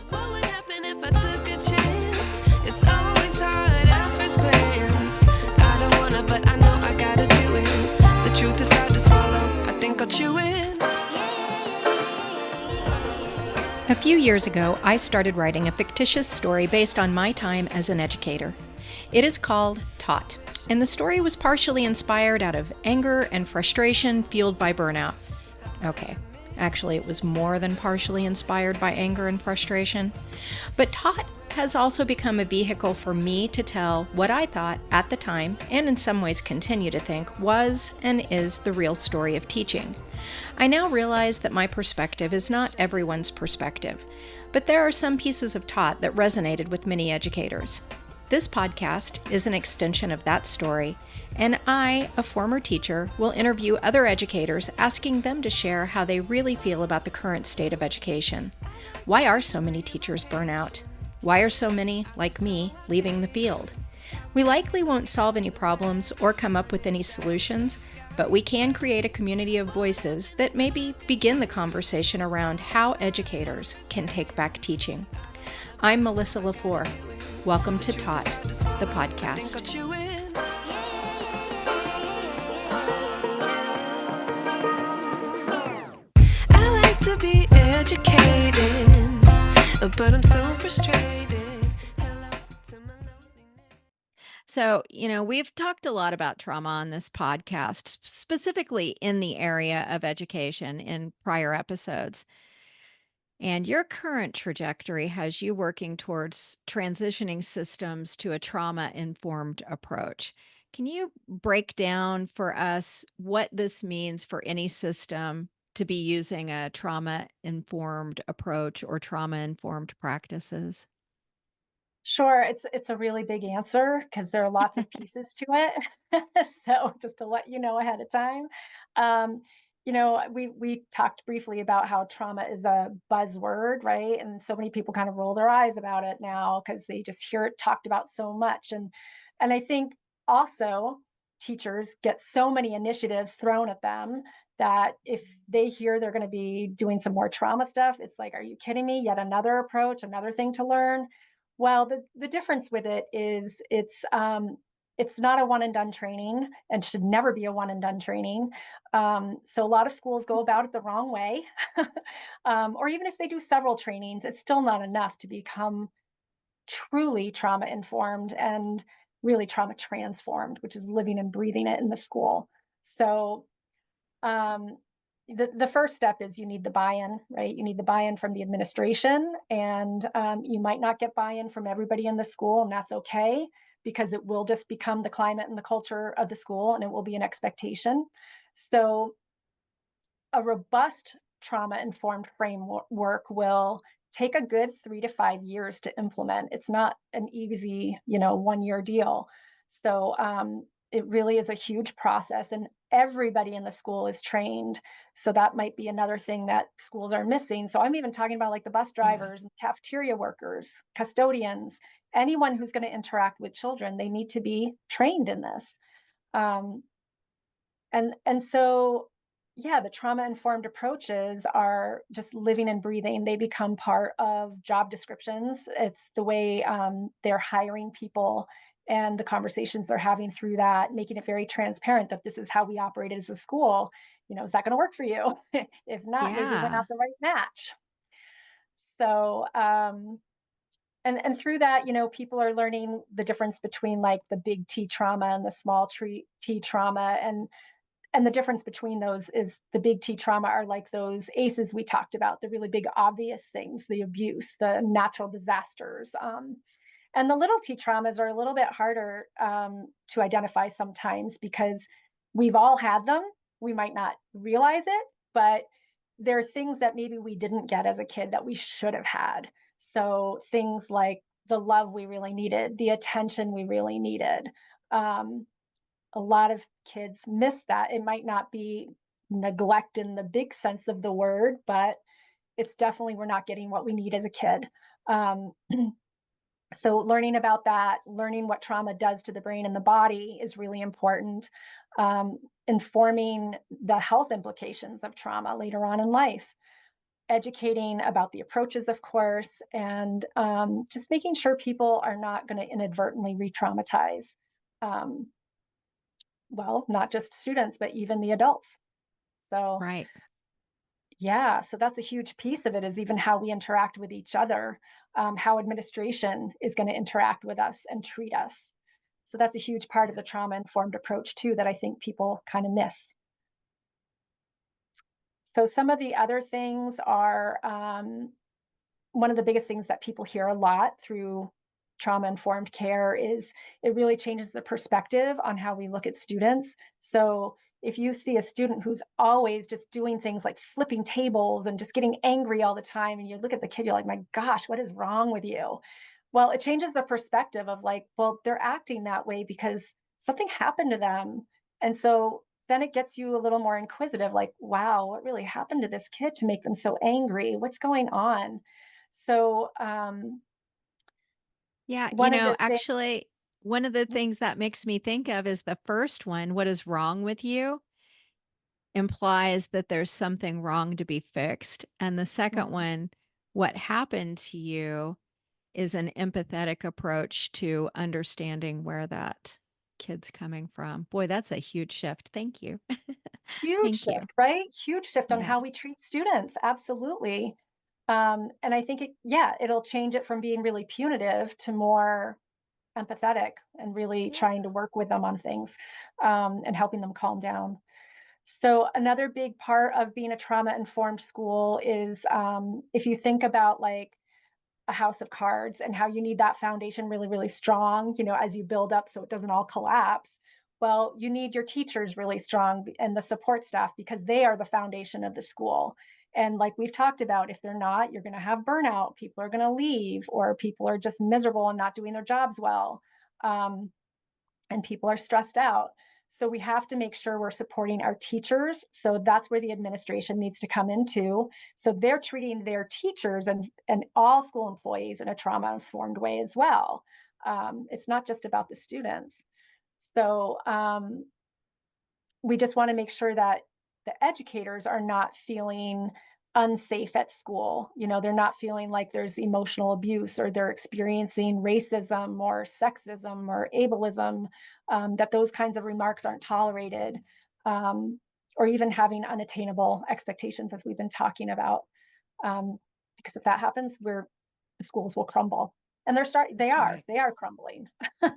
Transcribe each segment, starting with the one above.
What would happen if I took a chance? It's always hard at first glance. I don't wanna, but I know I gotta do it. The truth is hard to swallow. I think I'll chew it. A few years ago, I started writing a fictitious story based on my time as an educator. It is called Taught, and the story was partially inspired out of anger and frustration fueled by burnout. Okay, actually, it was more than partially inspired by anger and frustration. But Taught has also become a vehicle for me to tell what I thought at the time, and in some ways continue to think, was and is the real story of teaching. I now realize that my perspective is not everyone's perspective, but there are some pieces of Taught that resonated with many educators. This podcast is an extension of that story, and I, a former teacher, will interview other educators asking them to share how they really feel about the current state of education. Why are so many teachers burn out? Why are so many, like me, leaving the field? We likely won't solve any problems or come up with any solutions, but we can create a community of voices that maybe begin the conversation around how educators can take back teaching. I'm Melissa LaFour. Welcome to Taught, the podcast. I like to be educated, but I'm so frustrated. So, we've talked a lot about trauma on this podcast, specifically in the area of education in prior episodes. And your current trajectory has you working towards transitioning systems to a trauma-informed approach. Can you break down for us what this means for any system to be using a trauma-informed approach or trauma-informed practices? Sure. It's a really big answer because there are lots of pieces to it. So just to let you know ahead of time. Um, we talked briefly about how trauma is a buzzword, right? And so many people kind of roll their eyes about it now because they just hear it talked about so much. And I think also teachers get so many initiatives thrown at them that if they hear they're going to be doing some more trauma stuff, it's like, are you kidding me? Yet another approach, another thing to learn. Well, the difference with it is it's not a one and done training and should never be a one and done training. So a lot of schools go about it the wrong way. Or even if they do several trainings, it's still not enough to become truly trauma informed and really trauma transformed, which is living and breathing it in the school. So um, the first step is you need the buy-in, right? You need the buy-in from the administration, and you might not get buy-in from everybody in the school, and that's okay because it will just become the climate and the culture of the school, and it will be an expectation. So a robust trauma-informed framework will take a good 3 to 5 years to implement. It's not an easy, 1 year deal. So it really is a huge process, and everybody in the school is trained. So that might be another thing that schools are missing. So I'm even talking about like the bus Yeah. drivers and cafeteria workers, custodians, anyone who's going to interact with children, they need to be trained in this. Um, and so, yeah, the trauma-informed approaches are just living and breathing. They become part of job descriptions. It's the way, they're hiring people and the conversations they're having through that, making it very transparent that this is how we operate as a school. Is that gonna work for you? If not, maybe we're Yeah. not the right match. So, and through that, people are learning the difference between, like, the big T trauma and the small tree T trauma, and the difference between those is the big T trauma are like those ACEs we talked about, the really big obvious things, the abuse, the natural disasters. And the little T traumas are a little bit harder to identify sometimes because we've all had them. We might not realize it, but there are things that maybe we didn't get as a kid that we should have had. So things like the love we really needed, the attention we really needed. Um, a lot of kids miss that. It might not be neglect in the big sense of the word, but it's definitely we're not getting what we need as a kid. Um, so learning about that, learning what trauma does to the brain and the body is really important. Um, Informing the health implications of trauma later on in life. educating about the approaches, of course, and just making sure people are not going to inadvertently re-traumatize. Um, well, not just students, but even the adults. So Right. yeah, so that's a huge piece of it is even how we interact with each other, how administration is going to interact with us and treat us. So that's a huge part of the trauma informed approach too that I think people kind of miss. So some of the other things are one of the biggest things that people hear a lot through trauma informed care is it really changes the perspective on how we look at students. So if you see a student who's always just doing things like flipping tables and just getting angry all the time, and you look at the kid, you're like, my gosh, what is wrong with you? Well, it changes the perspective of like, well, they're acting that way because something happened to them. And so then it gets you a little more inquisitive, like, wow, what really happened to this kid to make them so angry? What's going on? So, Yeah, one of the things actually, one of the things that makes me think of is the first one, what is wrong with you, implies that there's something wrong to be fixed. And the second Mhm. one, what happened to you, is an empathetic approach to understanding where that kid's coming from. Boy, that's a huge shift. Thank you. Huge Thank you. shift, right? Huge shift on Yeah. how we treat students. Absolutely. And I think yeah, it'll change it from being really punitive to more empathetic and really Yeah. trying to work with them on things and helping them calm down. So another big part of being a trauma informed school is if you think about like a house of cards and how you need that foundation really, really strong, as you build up so it doesn't all collapse. Well, you need your teachers really strong and the support staff because they are the foundation of the school. And like we've talked about, if they're not, you're going to have burnout. People are going to leave, or people are just miserable and not doing their jobs well. Um, and people are stressed out. So we have to make sure we're supporting our teachers. So that's where the administration needs to come into. So they're treating their teachers and all school employees in a trauma informed way as well. It's not just about the students. So we just want to make sure that the educators are not feeling unsafe at school. They're not feeling like there's emotional abuse or they're experiencing racism or sexism or ableism, that those kinds of remarks aren't tolerated, um, or even having unattainable expectations, as we've been talking about. Because if that happens, the schools will crumble. And they That's are, right. they are crumbling.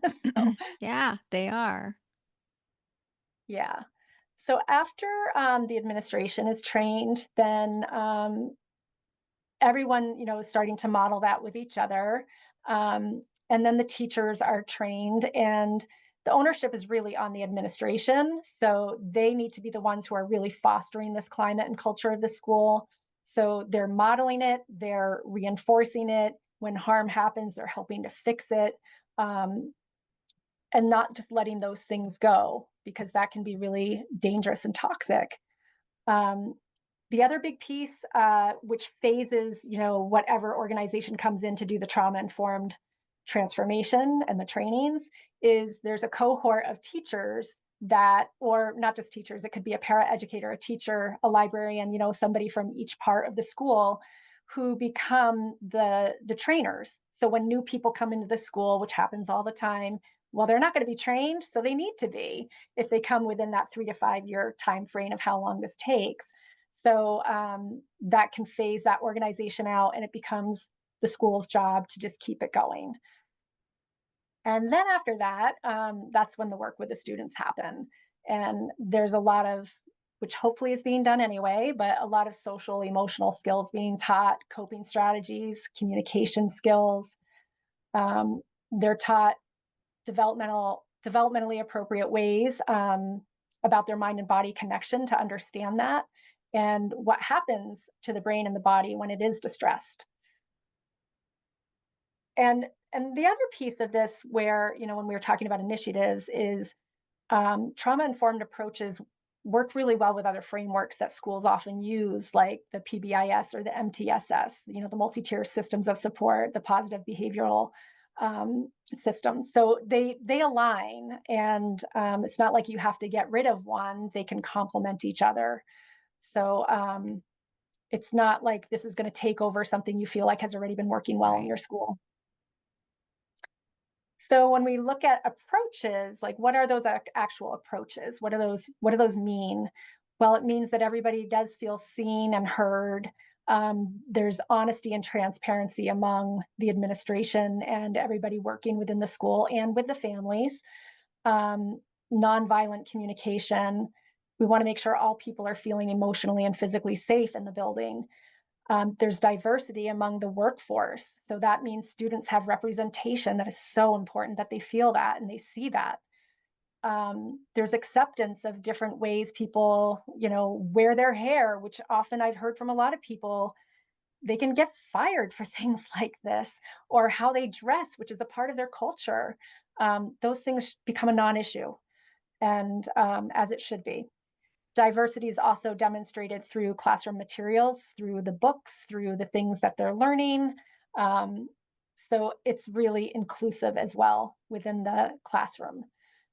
So Yeah, they are. yeah. So after the administration is trained, then everyone, is starting to model that with each other. And then the teachers are trained, and the ownership is really on the administration. So they need to be the ones who are really fostering this climate and culture of the school. So they're modeling it, they're reinforcing it. When harm happens, they're helping to fix it. Um, and not just letting those things go because that can be really dangerous and toxic. Um, the other big piece, which phases, whatever organization comes in to do the trauma informed transformation and the trainings, is there's a cohort of teachers that, or not just teachers, it could be a para educator, a teacher, a librarian, somebody from each part of the school who become the trainers. So when new people come into the school, which happens all the time, well, they're not going to be trained, so they need to be if they come within that 3 to 5 year time frame of how long this takes. So that can phase that organization out, and it becomes the school's job to just keep it going. And then after that, that's when the work with the students happen. And there's a lot of, which hopefully is being done anyway, but a lot of social, emotional skills being taught, coping strategies, communication skills. They're taught developmentally appropriate ways about their mind and body connection to understand that and what happens to the brain and the body when it is distressed. And the other piece of this where, when we were talking about initiatives is trauma informed approaches work really well with other frameworks that schools often use, like the PBIS or the MTSS, the multi-tier systems of support, the positive behavioral systems. So they align, and it's not like you have to get rid of one; they can complement each other. So It's not like this is going to take over something you feel like has already been working well in Right. your school. So when we look at approaches, like what are those actual approaches? What do those mean? Well, it means that everybody does feel seen and heard. There's honesty and transparency among the administration and everybody working within the school and with the families. Um, Nonviolent communication. We want to make sure all people are feeling emotionally and physically safe in the building. There's diversity among the workforce. So that means students have representation. That is so important that they feel that and they see that. There's acceptance of different ways people, wear their hair, which often I've heard from a lot of people, they can get fired for things like this, or how they dress, which is a part of their culture. Those things become a non issue, and as it should be. Diversity is also demonstrated through classroom materials, through the books, through the things that they're learning. Um, so it's really inclusive as well within the classroom.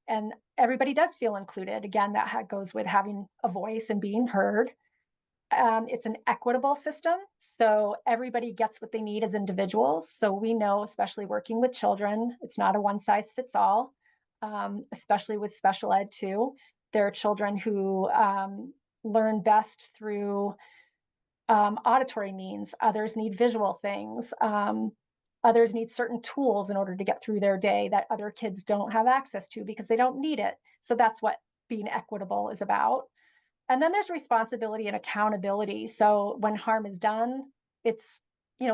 And everybody does feel included. Again, that goes with having a voice and being heard. It's an equitable system. So everybody gets what they need as individuals. So we know, especially working with children, it's not a one size fits all, especially with special ed too. There are children who learn best through auditory means, others need visual things. Others need certain tools in order to get through their day that other kids don't have access to because they don't need it. So that's what being equitable is about. And then there's responsibility and accountability. So when harm is done, it's,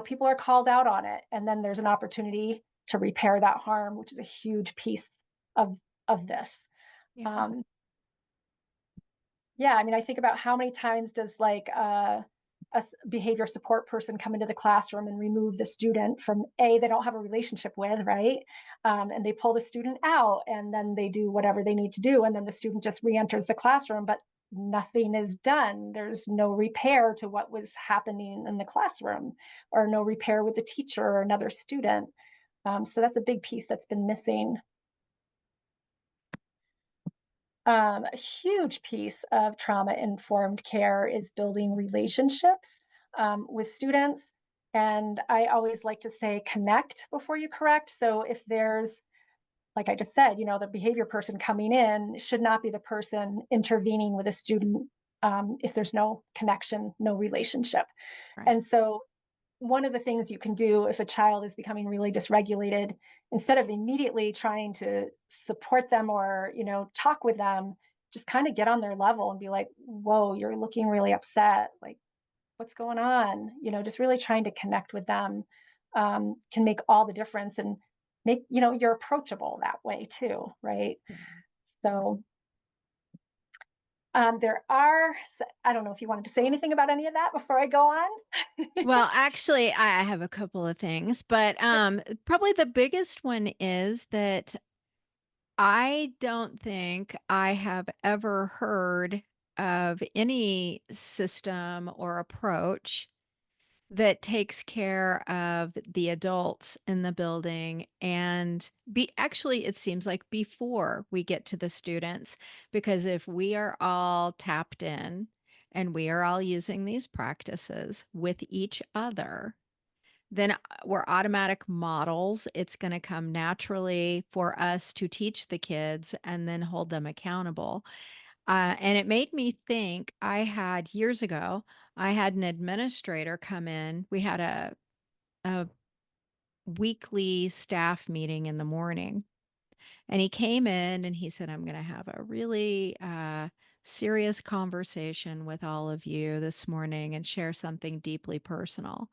people are called out on it. And then there's an opportunity to repair that harm, which is a huge piece of this. Yeah. Um, yeah, I mean, I think about how many times does like behavior support person come into the classroom and remove the student from they don't have a relationship with, right? And they pull the student out, and then they do whatever they need to do, and then the student just re-enters the classroom, but nothing is done. There's no repair to what was happening in the classroom, or no repair with the teacher or another student. So that's a big piece that's been missing. A huge piece of trauma informed care is building relationships with students. And I always like to say connect before you correct. So if there's, like I just said, the behavior person coming in should not be the person intervening with a student if there's no connection, no relationship. Right. And so one of the things you can do if a child is becoming really dysregulated, instead of immediately trying to support them or, talk with them, just kind of get on their level and be like, whoa, you're looking really upset. Like, what's going on? Just really trying to connect with them can make all the difference and make, you're approachable that way too, right? Yeah. So I don't know if you wanted to say anything about any of that before I go on. Well, actually, I have a couple of things, but probably the biggest one is that I don't think I have ever heard of any system or approach that takes care of the adults in the building and be actually it seems like before we get to the students, because if we are all tapped in and we are all using these practices with each other, then we're automatic models. It's going to come naturally for us to teach the kids and then hold them accountable. And it made me think I had years ago, I had an administrator come in. We had a weekly staff meeting in the morning. And he came in and he said, I'm going to have a really serious conversation with all of you this morning and share something deeply personal.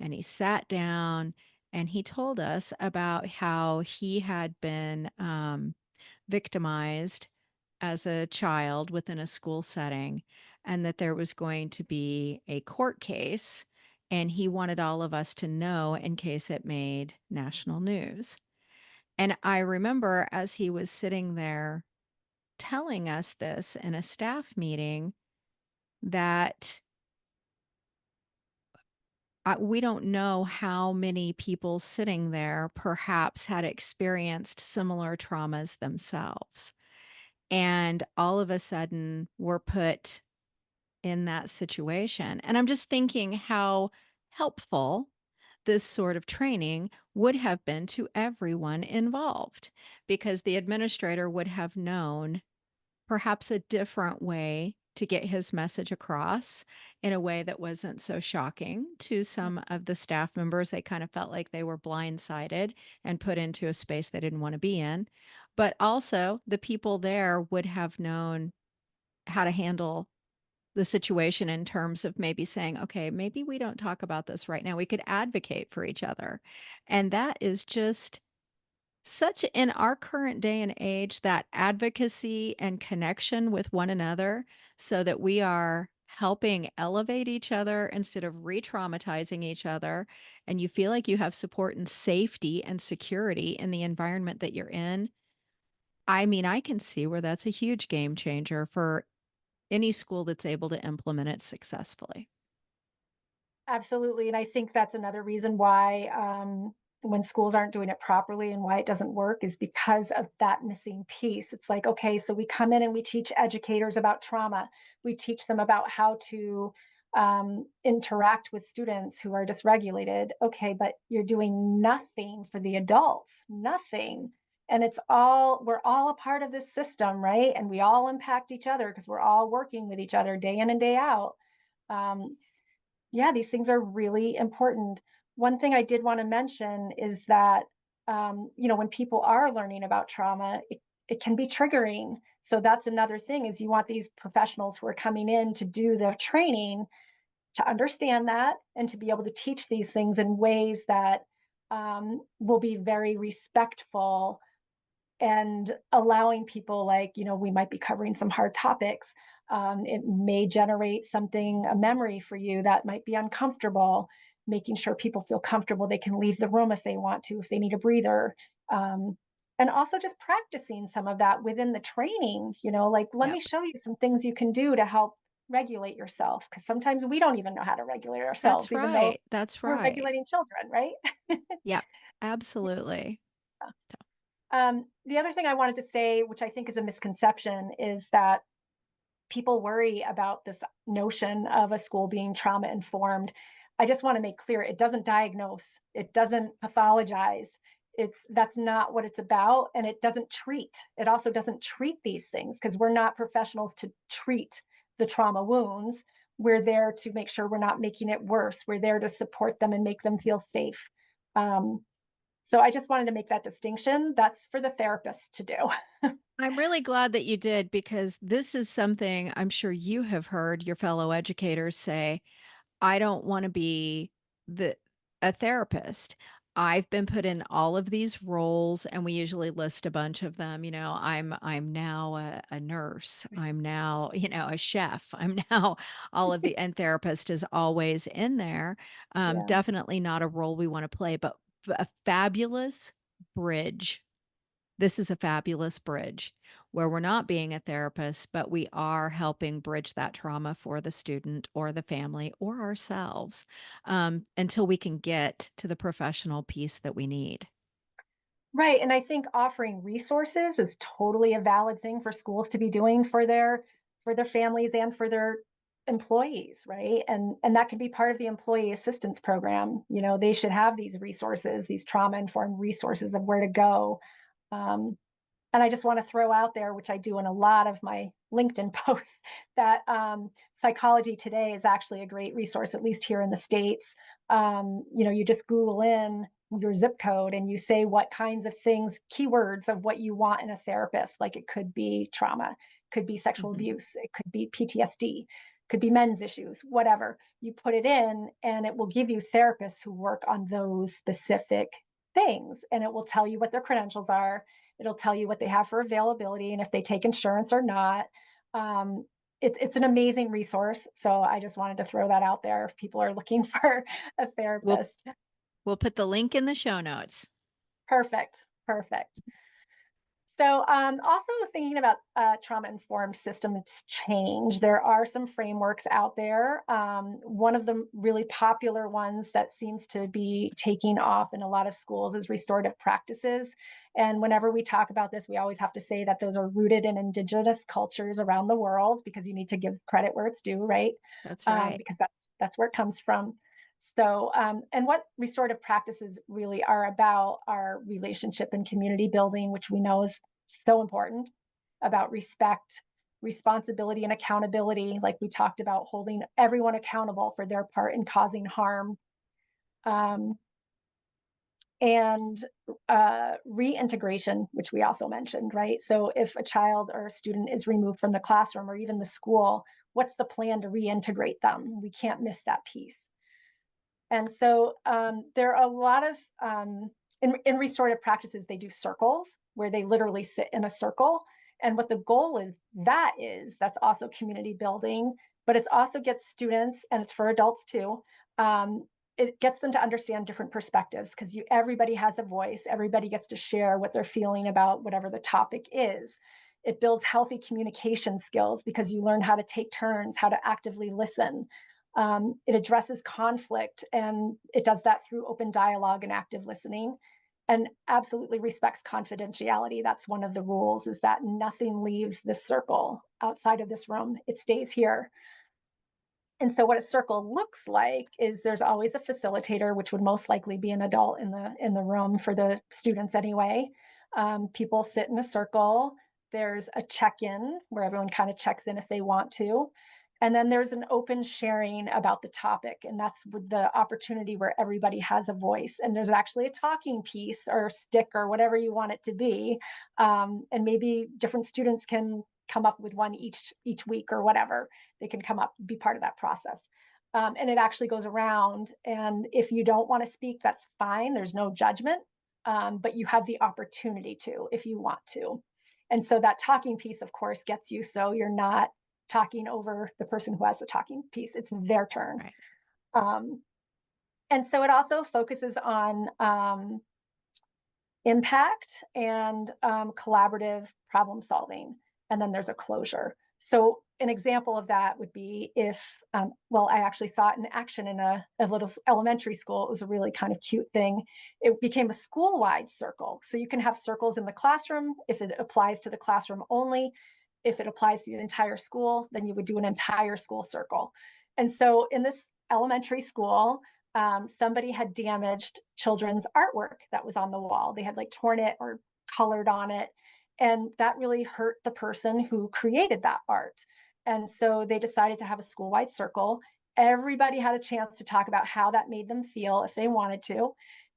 And he sat down and he told us about how he had been victimized as a child within a school setting and that there was going to be a court case. And he wanted all of us to know in case it made national news. And I remember as he was sitting there telling us this in a staff meeting that we don't know how many people sitting there perhaps had experienced similar traumas themselves. And all of a sudden, we're put in that situation. And I'm just thinking how helpful this sort of training would have been to everyone involved because the administrator would have known perhaps a different way to get his message across in a way that wasn't so shocking to some of the staff members. They kind of felt like they were blindsided and put into a space they didn't want to be in. But also, the people there would have known how to handle the situation in terms of maybe saying, okay, maybe we don't talk about this right now. We could advocate for each other. And that is just such in our current day and age, that advocacy and connection with one another so that we are helping elevate each other instead of re-traumatizing each other. And you feel like you have support and safety and security in the environment that you're in. I mean, I can see where that's a huge game changer for any school that's able to implement it successfully. Absolutely, and I think that's another reason why, when schools aren't doing it properly and why it doesn't work is because of that missing piece. It's like, okay, so we come in and we teach educators about trauma. We teach them about how to, interact with students who are dysregulated. Okay, but you're doing nothing for the adults, nothing. And we're all a part of this system, right? And we all impact each other because we're all working with each other day in and day out. Um, yeah, these things are really important. One thing I did want to mention is that, when people are learning about trauma, it can be triggering. So that's another thing is you want these professionals who are coming in to do the training to understand that and to be able to teach these things in ways that will be very respectful and allowing people like, we might be covering some hard topics. It may generate something, a memory for you that might be uncomfortable, making sure people feel comfortable. They can leave the room if they want to, if they need a breather. Um, and also just practicing some of that within the training, like, let me Yep. show you some things you can do to help regulate yourself. Because sometimes we don't even know how to regulate ourselves, That's even though right. That's we're right. regulating children, right? Yep. Absolutely. The other thing I wanted to say, which I think is a misconception, is that people worry about this notion of a school being trauma informed. I just want to make clear it doesn't diagnose, it doesn't pathologize. That's not what it's about, and it doesn't treat. It also doesn't treat these things because we're not professionals to treat the trauma wounds. We're there to make sure we're not making it worse. We're there to support them and make them feel safe. Um, so I just wanted to make that distinction. That's for the therapist to do. I'm really glad that you did because this is something I'm sure you have heard your fellow educators say, I don't want to be the a therapist. I've been put in all of these roles and we usually list a bunch of them. I'm now a nurse. I'm now, a chef. I'm now all of the and therapist is always in there. Yeah. Definitely not a role we want to play, but a fabulous bridge. This is a fabulous bridge where we're not being a therapist, but we are helping bridge that trauma for the student or the family or ourselves until we can get to the professional piece that we need. Right, and I think offering resources is totally a valid thing for schools to be doing for their families and for their employees, right? And that can be part of the employee assistance program. They should have these resources, these trauma informed resources of where to go. Um, and I just want to throw out there, which I do in a lot of my LinkedIn posts, that Psychology Today is actually a great resource, at least here in the States. You just Google in your zip code and you say what kinds of things, keywords of what you want in a therapist. Like it could be trauma, could be sexual Mhm. abuse, it could be PTSD, could be men's issues, whatever. You put it in and it will give you therapists who work on those specific things. And it will tell you what their credentials are. It'll tell you what they have for availability and if they take insurance or not. Um, it's an amazing resource. So I just wanted to throw that out there if people are looking for a We'll therapist. we'll put the link in the show notes. Perfect. Perfect. So, also thinking about trauma-informed systems change, there are some frameworks out there. One of the really popular ones that seems to be taking off in a lot of schools is restorative practices. And whenever we talk about this, we always have to say that those are rooted in indigenous cultures around the world because you need to give credit where it's due, right? That's right. Because that's where it comes from. So, and what restorative practices really are about are relationship and community building, which we know is so important, about respect, responsibility, and accountability. Like we talked about, holding everyone accountable for their part in causing harm. Um, and reintegration, which we also mentioned, right? So, if a child or a student is removed from the classroom or even the school, what's the plan to reintegrate them? We can't miss that piece. And so there are a lot of in restorative practices, they do circles where they literally sit in a circle. And what the goal is that's also community building, but it also gets students, and it's for adults too. It gets them to understand different perspectives because everybody has a voice. Everybody gets to share what they're feeling about whatever the topic is. It builds healthy communication skills because you learn how to take turns, how to actively listen. It addresses conflict, and it does that through open dialogue and active listening, and absolutely respects confidentiality. That's one of the rules, is that nothing leaves this circle outside of this room. It stays here. And so what a circle looks like is there's always a facilitator, which would most likely be an adult in the room for the students anyway. People sit in a circle. There's a check-in where everyone kind of checks in if they want to. And then there's an open sharing about the topic, and that's the opportunity where everybody has a voice. And there's actually a talking piece or stick or whatever you want it to be, and maybe different students can come up with one each week or whatever. They can come up, be part of that process. And it actually goes around. And if you don't want to speak, that's fine. There's no judgment, but you have the opportunity to if you want to. And so that talking piece, of course, gets you so you're not talking over the person who has the talking piece. It's their turn. Right. Um, and so it also focuses on impact and collaborative problem solving. And then there's a closure. So an example of that would be if, well, I actually saw it in action in a little elementary school. It was a really kind of cute thing. It became a school-wide circle. So you can have circles in the classroom if it applies to the classroom only. If it applies to the entire school, then you would do an entire school circle. And so in this elementary school, somebody had damaged children's artwork that was on the wall. They had like torn it or colored on it. And that really hurt the person who created that art. And so they decided to have a school wide circle. Everybody had a chance to talk about how that made them feel if they wanted to.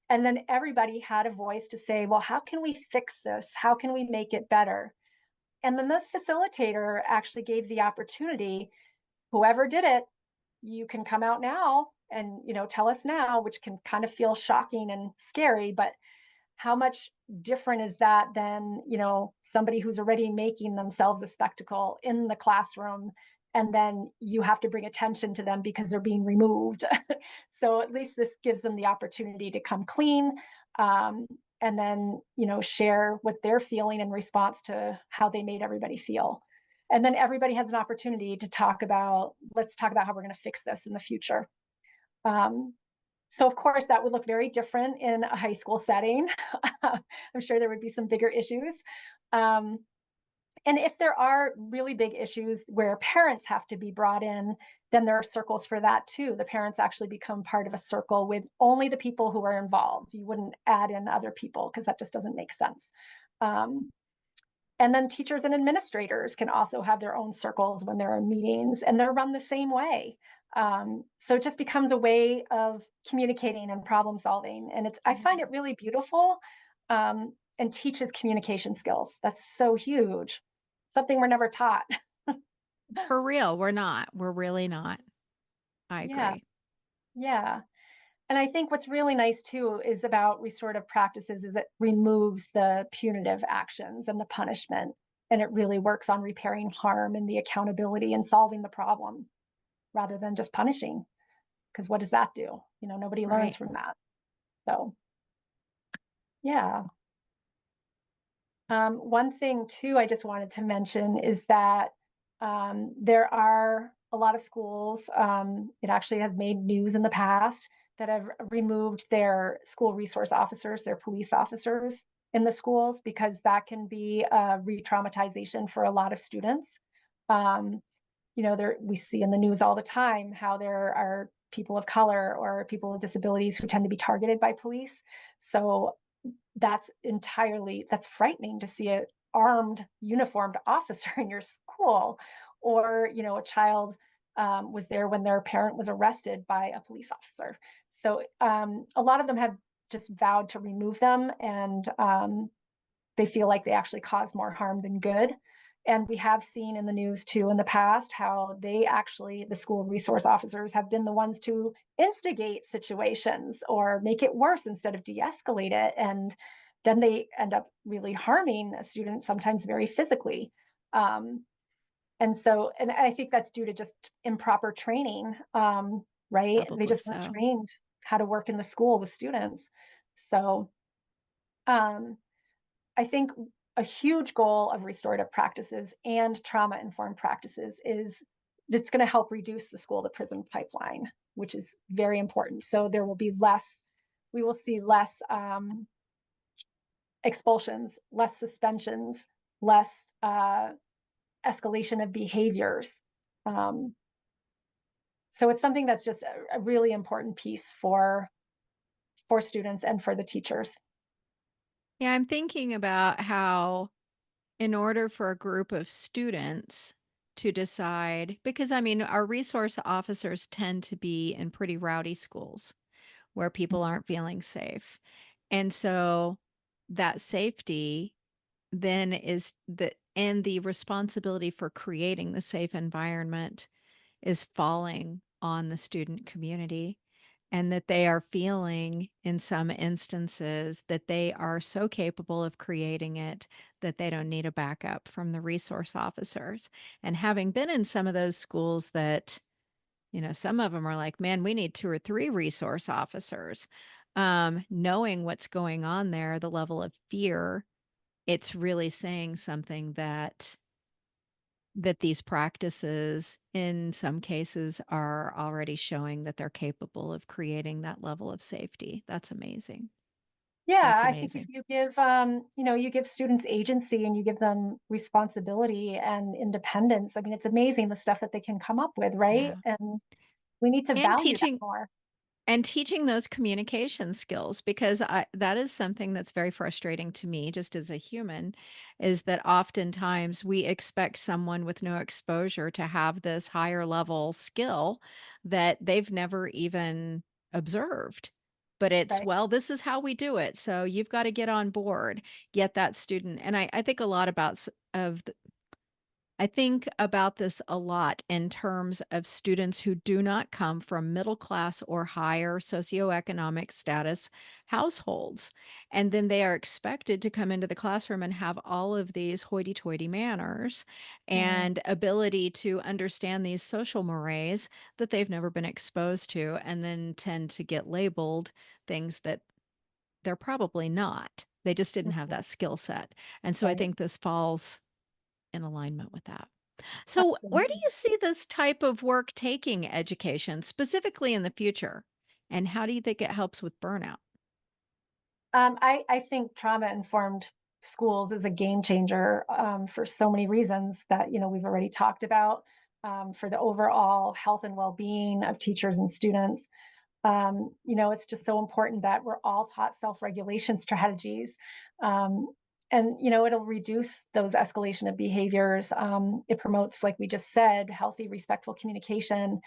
And then everybody had a voice to say, well, how can we fix this? How can we make it better? And then the facilitator actually gave the opportunity, whoever did it, you can come out now and tell us now, which can kind of feel shocking and scary, but how much different is that than somebody who's already making themselves a spectacle in the classroom, and then you have to bring attention to them because they're being removed. So at least this gives them the opportunity to come clean, and then share what they're feeling in response to how they made everybody feel. And then everybody has an opportunity to let's talk about how we're going to fix this in the future. Um, so of course that would look very different in a high school setting. I'm sure there would be some bigger issues. Um, and if there are really big issues where parents have to be brought in, then there are circles for that too. The parents actually become part of a circle with only the people who are involved. You wouldn't add in other people because that just doesn't make sense. Um, and then teachers and administrators can also have their own circles when there are meetings, and they're run the same way. So it just becomes a way of communicating and problem solving. And I find it really beautiful, and teaches communication skills. That's so huge. Something we're never taught. For real, we're not. We're really not. I Yeah, agree. yeah. And I think what's really nice too is about restorative practices is it removes the punitive actions and the punishment. And it really works on repairing harm and the accountability and solving the problem rather than just punishing. Because what does that do? Nobody learns Right. from that. So, yeah. One thing too, I just wanted to mention is that there are a lot of schools. It actually has made news in the past that have removed their school resource officers, their police officers in the schools because that can be a re-traumatization for a lot of students. Um, there we see in the news all the time how there are people of color or people with disabilities who tend to be targeted by police. So that's frightening to see a armed, uniformed officer in your school, or a child was there when their parent was arrested by a police officer. So a lot of them have just vowed to remove them, and they feel like they actually cause more harm than good. And we have seen in the news too in the past how the school resource officers have been the ones to instigate situations or make it worse instead of de escalate it. And then they end up really harming a student, sometimes very physically. Um, and I think that's due to just improper training, right? They Probably just weren't so. trained how to work in the school with students. So, um, I think a huge goal of restorative practices and trauma informed practices is it's going to help reduce the school to prison pipeline, which is very important. So we will see less expulsions, less suspensions, less escalation of behaviors. Um, so it's something that's just a really important piece for students and for the teachers. Yeah, I'm thinking about how, in order for a group of students to decide, because I mean, our resource officers tend to be in pretty rowdy schools where people aren't feeling safe. And so that safety then is the responsibility for creating the safe environment is falling on the student community, and that they are feeling in some instances that they are so capable of creating it that they don't need a backup from the resource officers. And having been in some of those schools that, some of them are like, man, we need 2 or 3 resource officers. Knowing what's going on there, the level of fear, it's really saying something that these practices, in some cases, are already showing that they're capable of creating that level of safety. That's amazing. Yeah, That's I think if amazing. you give, you give students agency and you give them responsibility and independence, I mean, it's amazing the stuff that they can come up with, right? Yeah. And we need to And value that teaching more. And teaching those communication skills, because that is something that's very frustrating to me just as a human, is that oftentimes we expect someone with no exposure to have this higher level skill that they've never even observed. But it's, Right. well, this is how we do it. So you've got to get on board, get that student. And I think a lot I think about this a lot in terms of students who do not come from middle class or higher socioeconomic status households. And then they are expected to come into the classroom and have all of these hoity toity manners Mm, and ability to understand these social mores that they've never been exposed to, and then tend to get labeled things that they're probably not. They just didn't have mhm, that skill set. And so I right. think this falls in alignment with that. So, where do Absolutely. you see this type of work taking education, specifically in the future? And how do you think it helps with burnout? I think trauma informed schools is a game changer for so many reasons that we've already talked about, for the overall health and well being of teachers and students. It's just so important that we're all taught self regulation strategies. Um, and it'll reduce those escalation of behaviors. It promotes, like we just said, healthy respectful communication.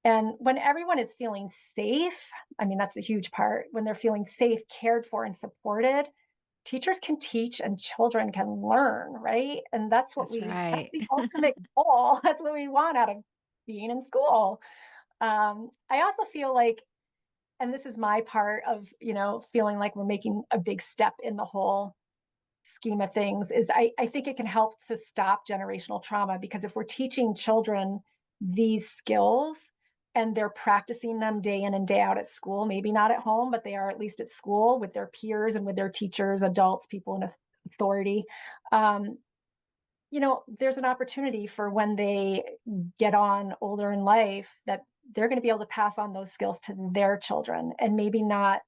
And when everyone is feeling safe, I mean, that's a huge part. When they're feeling safe, cared for, and supported, teachers can teach and children can learn, right? And That's that's right. the ultimate goal. That's what we want out of being in school. I also feel like, and this is my part of, feeling like we're making a big step in the whole scheme of things, is I think it can help to stop generational trauma, because if we're teaching children these skills and they're practicing them day in and day out at school, maybe not at home, but they are at least at school with their peers and with their teachers, adults, people in authority. Um, there's an opportunity for when they get on older in life that they're going to be able to pass on those skills to their children and maybe not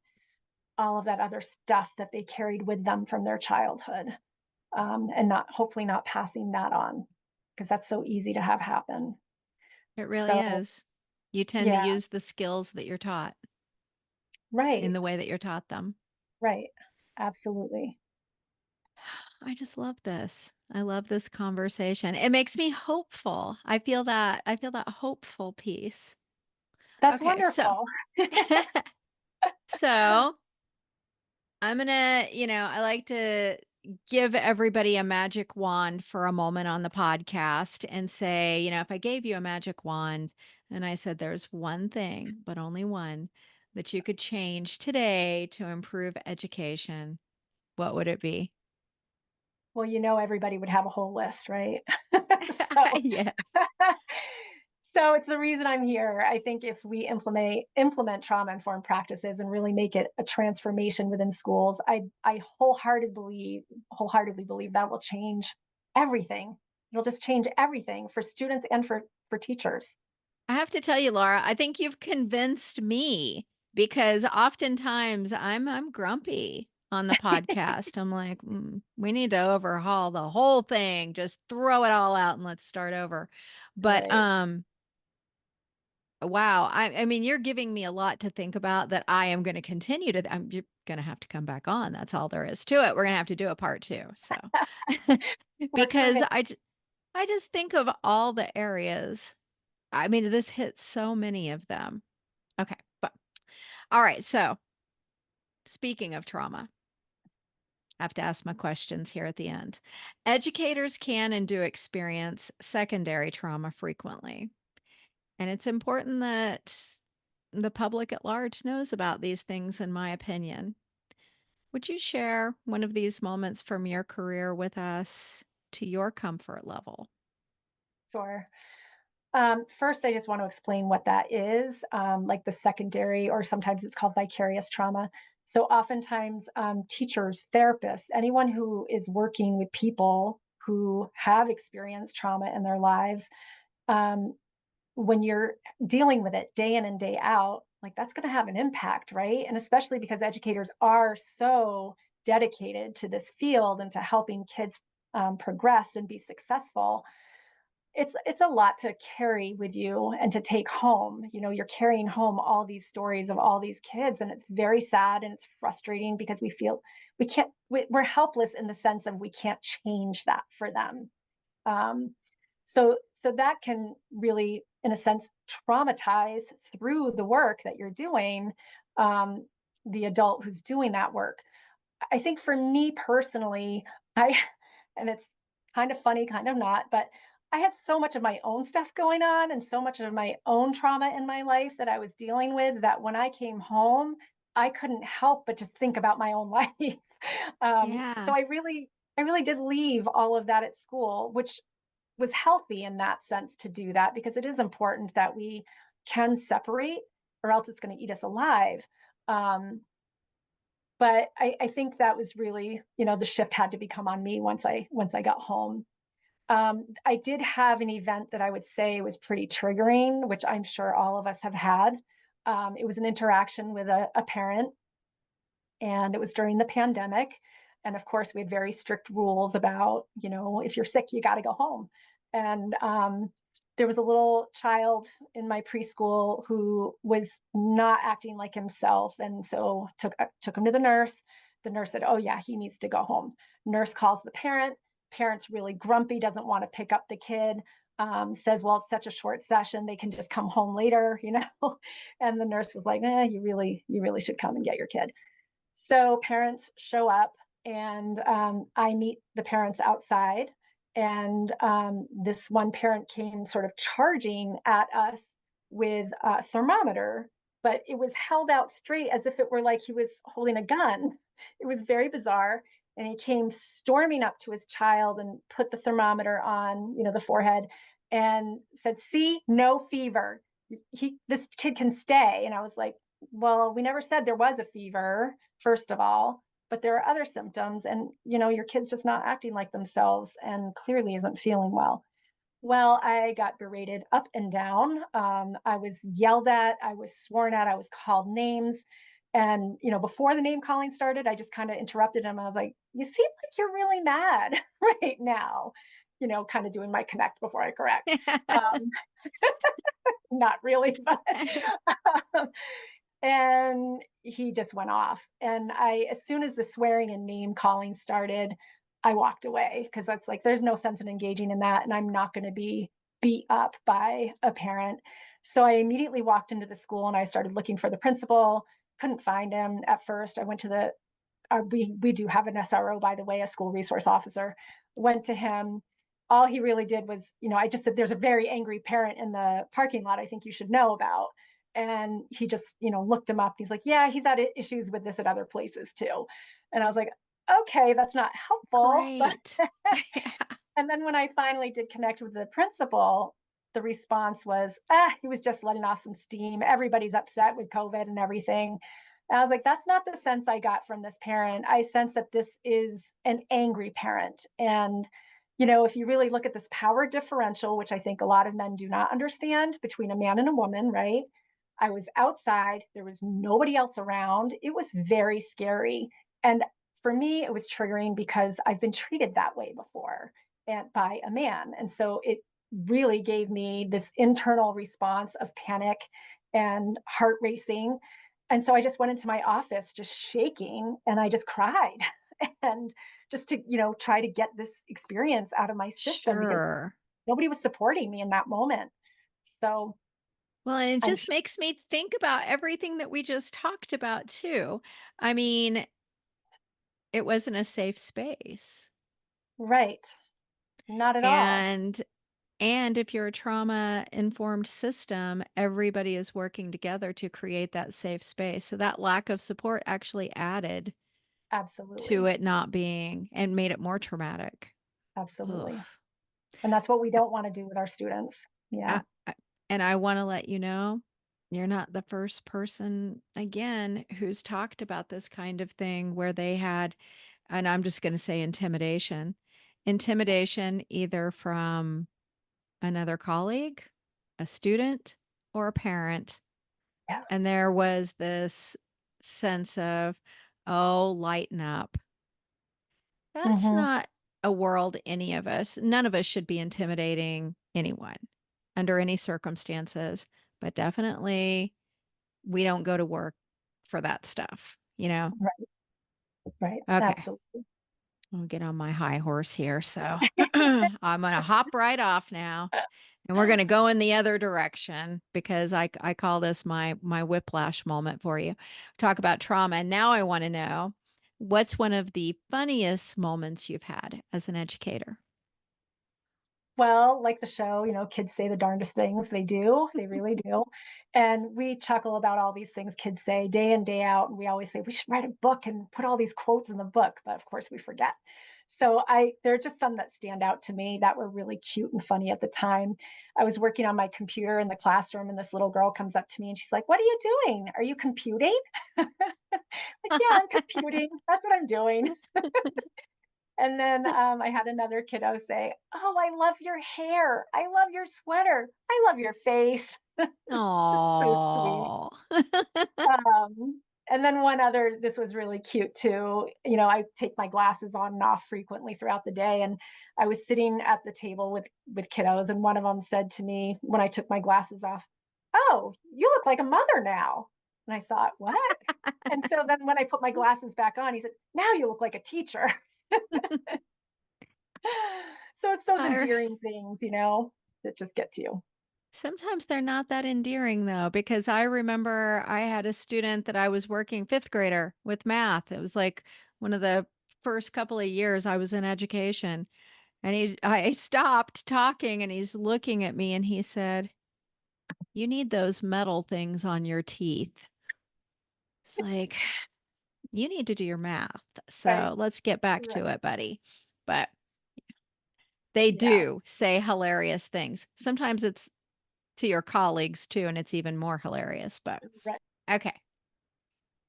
all of that other stuff that they carried with them from their childhood, and not hopefully not passing that on because that's so easy to have happen. It really So, is. You tend to yeah, use the skills that you're taught in right, the way that you're taught them. right, absolutely. I just love this. I love this conversation. It makes me hopeful. I feel that hopeful piece. That's Okay, so wonderful. so I'm gonna, I like to give everybody a magic wand for a moment on the podcast and say, if I gave you a magic wand and I said there's one thing, but only one, that you could change today to improve education, what would it be? Well, everybody would have a whole list, right? So Yes. so it's the reason I'm here. I think if we implement trauma-informed practices and really make it a transformation within schools, I wholeheartedly believe that will change everything. It'll just change everything for students and for teachers. I have to tell you, Laura, I think you've convinced me because oftentimes I'm grumpy on the podcast. I'm like, we need to overhaul the whole thing. Just throw it all out and let's start over. But Right. wow, I mean, you're giving me a lot to think about that I am going to continue to. You're going to have to come back on. That's all there is to it. We're going to have to do a part two. So Works for because me. I just think of all the areas. I mean, this hits so many of them. Okay. But all right. So speaking of trauma, I have to ask my questions here at the end. Educators can and do experience secondary trauma frequently. And it's important that the public at large knows about these things, in my opinion. Would you share one of these moments from your career with us to your comfort level? Sure. First, I just want to explain what that is, like the secondary, or sometimes it's called vicarious trauma. So, oftentimes, teachers, therapists, anyone who is working with people who have experienced trauma in their lives, um, when you're dealing with it day in and day out, like that's going to have an impact, right? And especially because educators are so dedicated to this field and to helping kids progress and be successful. It's a lot to carry with you and to take home. You're carrying home all these stories of all these kids, and it's very sad and it's frustrating because we feel we're helpless in the sense of we can't change that for them. So that can really, in a sense, traumatize through the work that you're doing, um, the adult who's doing that work. I think for me personally, I and it's kind of funny, kind of not, but I had so much of my own stuff going on and so much of my own trauma in my life that I was dealing with that when I came home, I couldn't help but just think about my own life. So Yeah. I really did leave all of that at school, which was healthy in that sense to do that because it is important that we can separate or else it's going to eat us alive. Um, but I think that was really, the shift had to become on me once I got home. I did have an event that I would say was pretty triggering, which I'm sure all of us have had. It was an interaction with a parent, and it was during the pandemic. And of course, we had very strict rules about, if you're sick, you got to go home. And there was a little child in my preschool who was not acting like himself, and so took him to the nurse. The nurse said, "Oh yeah, he needs to go home." Nurse calls the parent. Parent's really grumpy, doesn't want to pick up the kid. Says, "Well, it's such a short session; they can just come home later." And the nurse was like, you really should come and get your kid." So parents show up, and I meet the parents outside. And this one parent came sort of charging at us with a thermometer, but it was held out straight as if it were like he was holding a gun. It was very bizarre. And he came storming up to his child and put the thermometer on, the forehead, and said, "See, no fever. This kid can stay." And I was like, "Well, we never said there was a fever, first of all. but there are other symptoms, and your kid's just not acting like themselves and clearly isn't feeling well. Well, I got berated up and down. I was yelled at, I was sworn at, I was called names. And, before the name calling started, I just kind of interrupted him. I was like, "You seem like you're really mad right now." Kind of doing my connect before I correct. Um, Not really, but and he just went off. And as soon as the swearing and name calling started, I walked away because that's like, there's no sense in engaging in that. And I'm not going to be beat up by a parent. So I immediately walked into the school and I started looking for the principal. Couldn't find him at first. I went to we do have an SRO, by the way, a school resource officer. Went to him. All he really did was, I just said, "There's a very angry parent in the parking lot I think you should know about." And he just, looked him up. He's like, "Yeah, he's had issues with this at other places too." And I was like, "Okay, that's not helpful." But Great. Yeah. and then when I finally did connect with the principal, the response was, he was just letting off some steam. Everybody's upset with COVID and everything." And I was like, "That's not the sense I got from this parent. I sense that this is an angry parent." And, if you really look at this power differential, which I think a lot of men do not understand between a man and a woman, right? I was outside, there was nobody else around. It was very scary. And for me, it was triggering because I've been treated that way before and by a man. And so it really gave me this internal response of panic and heart racing. And so I just went into my office just shaking and I just cried and just to, try to get this experience out of my system because Sure. nobody was supporting me in that moment. So Well, and it I'm just makes me think about everything that we just talked about too. I mean, it wasn't a safe space. right. Not at all. And if you're a trauma informed system, everybody is working together to create that safe space. So that lack of support actually added to Absolutely. it not being and made it more traumatic. Ugh. Absolutely. And that's what we don't want to do with our students. Yeah. I and I wanna let you know, you're not the first person, again, who's talked about this kind of thing where they had and I'm just gonna say intimidation. Intimidation either from another colleague, a student, or a parent, Yeah. and there was this sense of, "Oh, lighten up." That's Mhm. not a world any of us none of us should be intimidating anyone under any circumstances, but definitely we don't go to work for that stuff, you know? Right. Right. Okay, Absolutely. I'll get on my high horse here, so I'm gonna hop right off now, and we're gonna go in the other direction because I call this my whiplash moment for you. Talk about trauma, and now I wanna know, what's one of the funniest moments you've had as an educator? Well, like the show, kids say the darndest things. They do. They really do. And we chuckle about all these things kids say day in, day out. And we always say we should write a book and put all these quotes in the book. But of course we forget. So there are just some that stand out to me that were really cute and funny at the time. I was working on my computer in the classroom and this little girl comes up to me and she's like, "What are you doing? Are you computing?" Like, "Yeah, I'm computing. That's what I'm doing." And then I had another kiddo say, "Oh, I love your hair. I love your sweater. I love your face." It's just so sweet. Oh. And then one other, this was really cute too. I take my glasses on and off frequently throughout the day. And I was sitting at the table with kiddos, and one of them said to me when I took my glasses off, "Oh, you look like a mother now." And I thought, "What?" And so then when I put my glasses back on, he said, "Now you look like a teacher." So it's those I endearing things, that just get to you. Sometimes they're not that endearing though, because I remember I had a student that I was working 5th grader with math. It was like one of the first couple of years I was in education, and I stopped talking and he's looking at me and he said, "You need those metal things on your teeth." It's like, "You need to do your math. Right, So let's get back to right. it, buddy." But they Yeah, do say hilarious things. Sometimes it's to your colleagues too, and it's even more hilarious, but right. okay.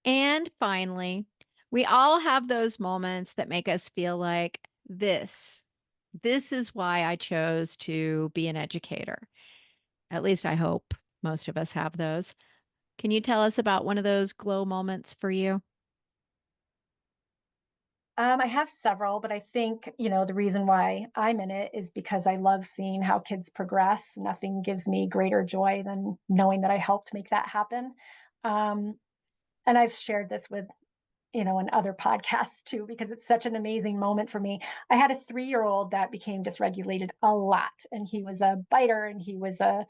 And finally, We all have those moments that make us feel like this is why I chose to be an educator. At least I hope most of us have those. Can you tell us about one of those glow moments for you? I have several, but I think, the reason why I'm in it is because I love seeing how kids progress. Nothing gives me greater joy than knowing that I helped make that happen. Um, and I've shared this with, in other podcasts too, because it's such an amazing moment for me. I had a 3-year-old that became dysregulated a lot, and he was a biter and he was a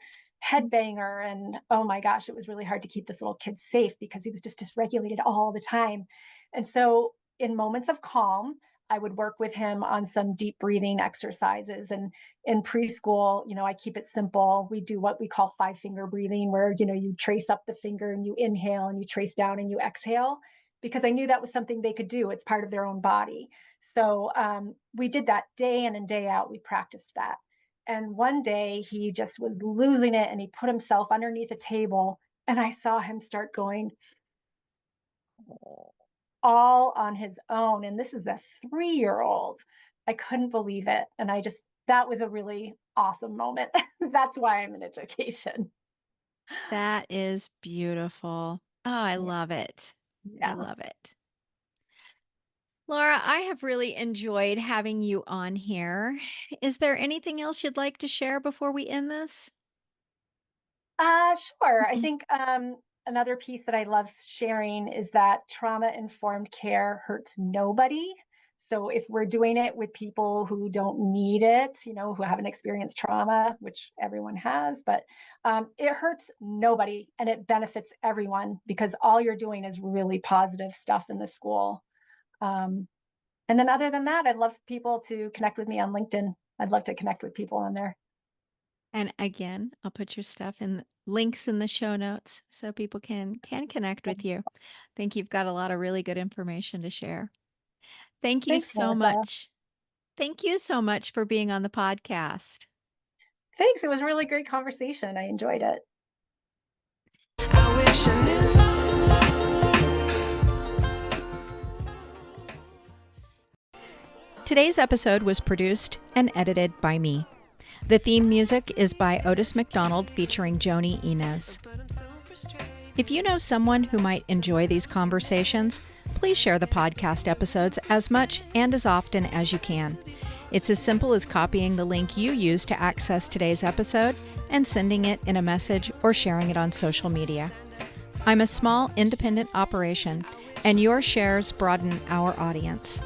headbanger. And oh my gosh, it was really hard to keep this little kid safe because he was just dysregulated all the time. And so, in moments of calm, I would work with him on some deep breathing exercises. And in preschool, I keep it simple. We do what we call 5 finger breathing, where, you trace up the finger and you inhale and you trace down and you exhale, because I knew that was something they could do. It's part of their own body. So we did that day in and day out. We practiced that. And one day he just was losing it and he put himself underneath a table. And I saw him start going all on his own. And this is a 3-year-old. I couldn't believe it. And that was a really awesome moment. That's why I'm in education. That is beautiful. Oh, I Yeah. love it. I Yeah. love it. Laura, I have really enjoyed having you on here. Is there anything else you'd like to share before we end this? Sure. I think another piece that I love sharing is that trauma informed care hurts nobody. So if we're doing it with people who don't need it, who haven't experienced trauma, which everyone has, but it hurts nobody and it benefits everyone, because all you're doing is really positive stuff in the school. Um, and then other than that, I'd love people to connect with me on LinkedIn. I'd love to connect with people on there. And again, I'll put your stuff in links in the show notes so people can connect with you. I think you've got a lot of really good information to share. Thank you Thanks, so Melissa. much. Thank you so much for being on the podcast. Thanks. It was a really great conversation. I enjoyed it. I wish I knew. Today's episode was produced and edited by me. The theme music is by Otis McDonald featuring Joni Inez. But I'm so frustrated. If you know someone who might enjoy these conversations, please share the podcast episodes as much and as often as you can. It's as simple as copying the link you use to access today's episode and sending it in a message or sharing it on social media. I'm a small, independent operation, and your shares broaden our audience.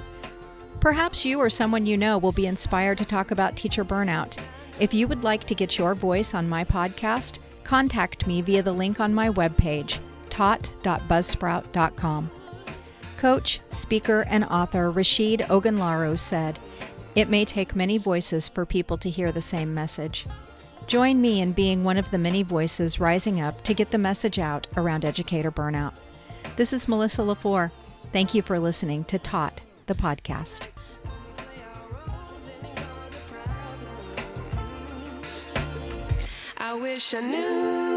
Perhaps you or someone you know will be inspired to talk about teacher burnout. If you would like to get your voice on my podcast, contact me via the link on my webpage, taught.buzzsprout.com. Coach, speaker, and author Rashid Ogunlaru said, "It may take many voices for people to hear the same message." Join me in being one of the many voices rising up to get the message out around educator burnout. This is Melissa LaFour. Thank you for listening to Taught, the podcast. We play our roles and ignore the problems. I wish I knew.